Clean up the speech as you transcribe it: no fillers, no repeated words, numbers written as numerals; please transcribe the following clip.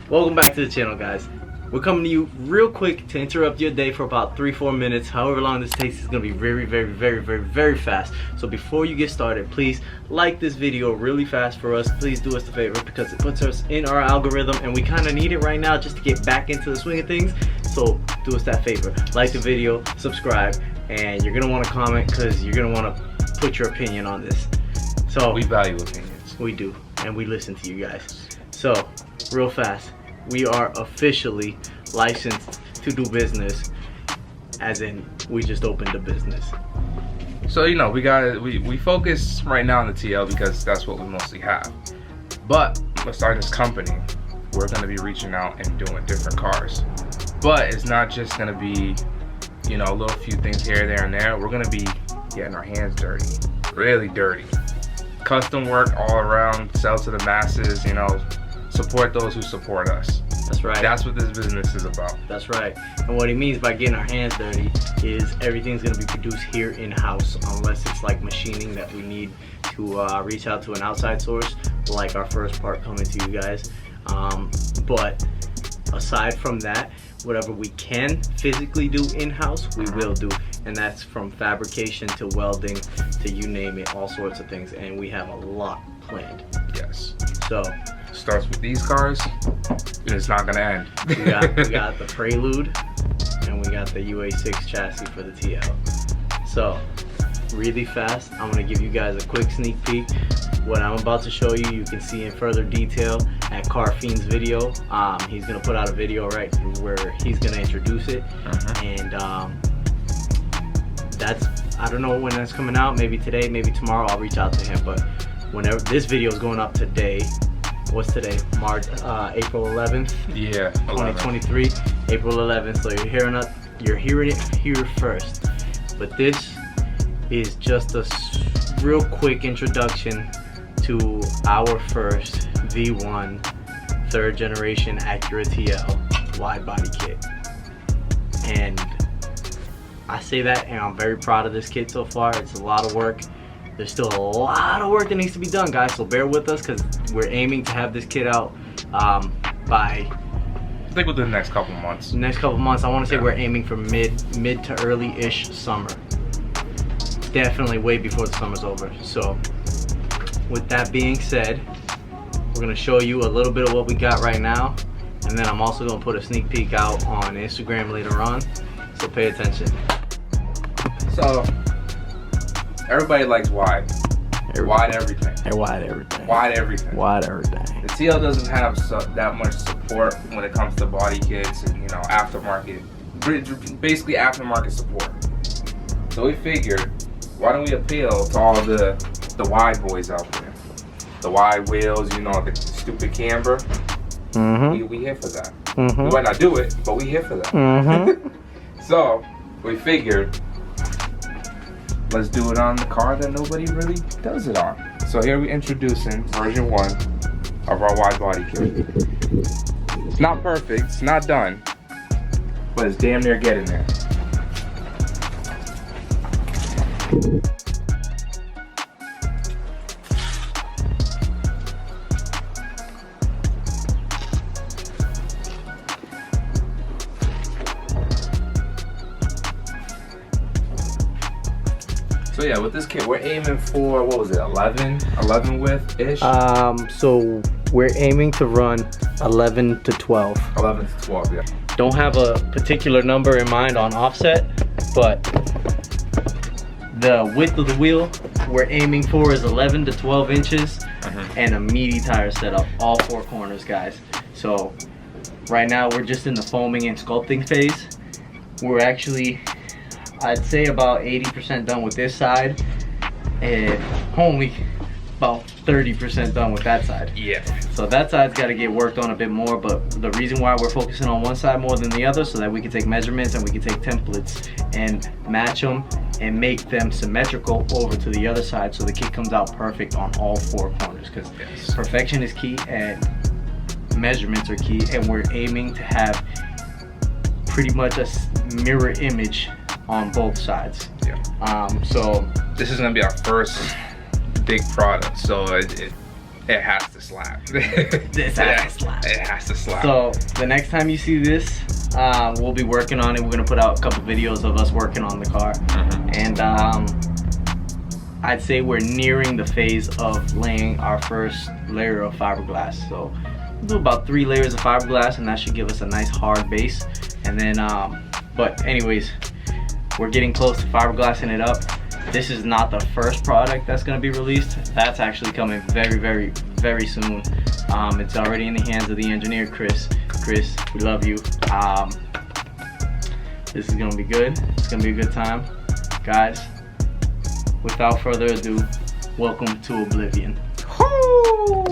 Welcome back to the channel, guys. We're coming to you real quick to interrupt your day for about 3-4 minutes. However long this takes is going to be very fast. So before you get started, please like this video really fast for us. Please do us the favor because it puts us in our algorithm and we kind of need it right now just to get back into the swing of things. So do us that favor. Like the video, subscribe, and you're going to want to comment because you're going to want to put your opinion on this. So we value opinions. We do, and we listen to you guys. So real fast, we are officially licensed to do business, as in we just opened a business. So you know, we focus right now on the TL because that's what we mostly have. But we're starting this company. We're gonna be reaching out and doing different cars. But it's not just gonna be, you know, a little few things here, there, and there. We're gonna be getting our hands dirty, really dirty. Custom work all around, sell to the masses, you know, support those who support us. That's right. That's what this business is about. That's right. And what he means by getting our hands dirty is everything's going to be produced here in-house, unless it's like machining that we need to reach out to an outside source, like our first part coming to you guys. But aside from that, whatever we can physically do in-house, we will do. And that's from fabrication to welding to you name it, all sorts of things. And we have a lot planned. Yes. So starts with these cars, and it's not gonna end. We got the Prelude, and we got the UA6 chassis for the TL. So really fast, I'm gonna give you guys a quick sneak peek. What I'm about to show you, you can see in further detail at Car Fiend's video. He's gonna put out a video right where he's gonna introduce it, and that's, I don't know when that's coming out. Maybe today, maybe tomorrow. I'll reach out to him. But whenever this video is going up today, what's today? April 11th. Yeah, 2023, April 11th. So you're hearing it here first. But this is just a real quick introduction to our first V1 3rd generation Acura TL wide body kit. And I say that, and I'm very proud of this kit so far. It's a lot of work. There's still a lot of work that needs to be done, guys, so bear with us because we're aiming to have this kit out by, I think within the next couple months. Next couple months. I want to say we're aiming for mid to early-ish summer. Definitely way before the summer's over. So with that being said, we're going to show you a little bit of what we got right now, and then I'm also going to put a sneak peek out on Instagram later on, so pay attention. So everybody likes wide. Wide everything. Wide everything. Wide everything. Wide everything. The TL doesn't have that much support when it comes to body kits and, you know, aftermarket, basically aftermarket support. So we figured, why don't we appeal to all the wide boys out there? The wide wheels, you know, the stupid camber. We here for that. We might not do it, but we here for that. So we figured, let's do it on the car that nobody really does it on. So here we're introducing version 1 of our wide body kit. It's not perfect, it's not done, but it's damn near getting there. So yeah, with this kit, we're aiming for, what was it, 11 width-ish? So we're aiming to run 11 to 12. 11 to 12, yeah. Don't have a particular number in mind on offset, but the width of the wheel we're aiming for is 11 to 12 inches and a meaty tire setup, all 4 corners, guys. So right now we're just in the foaming and sculpting phase. We're actually, I'd say, about 80% done with this side and only about 30% done with that side. Yeah. So that side's got to get worked on a bit more, but the reason why we're focusing on one side more than the other, so that we can take measurements and we can take templates and match them and make them symmetrical over to the other side, so the kit comes out perfect on all 4 corners, because perfection is key and measurements are key, and we're aiming to have pretty much a mirror image on both sides. Yeah. So this is gonna be our first big product, so It has to slap. This has to slap. It has to slap. So the next time you see this, we'll be working on it. We're gonna put out a couple videos of us working on the car, and I'd say we're nearing the phase of laying our first layer of fiberglass. So we'll do about 3 layers of fiberglass, and that should give us a nice hard base. And then, but anyways, we're getting close to fiberglassing it up. This is not the first product that's going to be released. That's actually coming very, very, very soon. It's already in the hands of the engineer, Chris. Chris, we love you. This is going to be good. It's going to be a good time. Guys, without further ado, welcome to Oblivion. Woo!